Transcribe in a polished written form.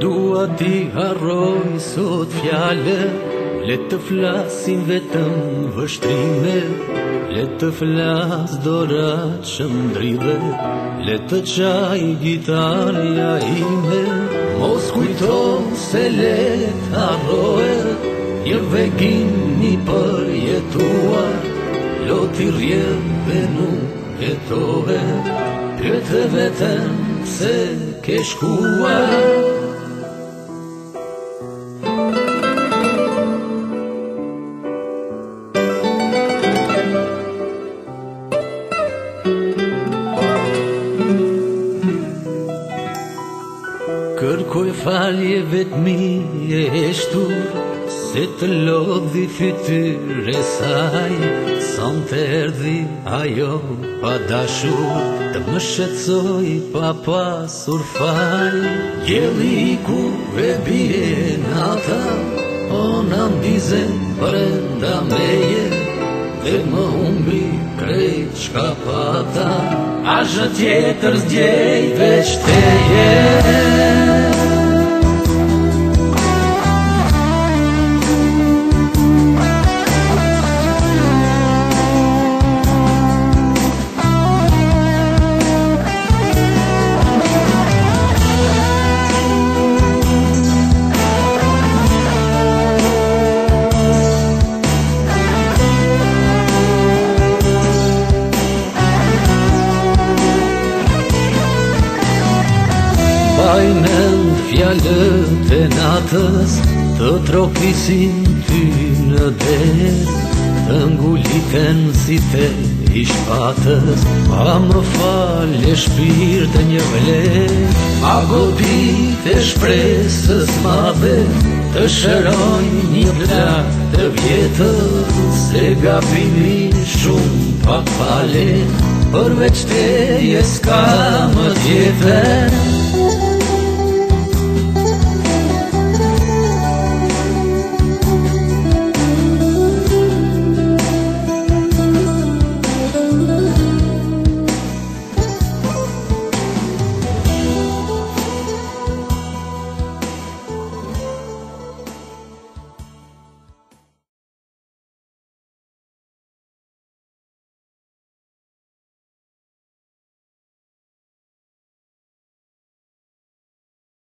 Dua ti harroj sot fjale, le të flasin vetëm vështrime, le të flas dorat që mdrive, le të qaj gitarja ime. Mos kujto se le të harroje, një vegin një përjetuar, loti rjedh dhe nuk jetohe, pyete vetëm se ke shkuar. Kërkoj falje vetëmi e heshtur, se të lodhi fytyre saj, son të erdhi ajo pa dashur, të më shqetësoj pa pasur faj. Jeli ku e bie nata, ona mbizen brenda meje, dhe më humbi krejt çka pata, a zhë tjetër s'djej veç teje. Bajmen fjallët e natës, të trokisin ty në der, të nguliten si te i shpatës, a më falje shpirtë një vler, a godit e shpresës madhe, të shëroj një plak të vjetër, se gabimin shumë pa fale, përveç teje s'ka më tjetër.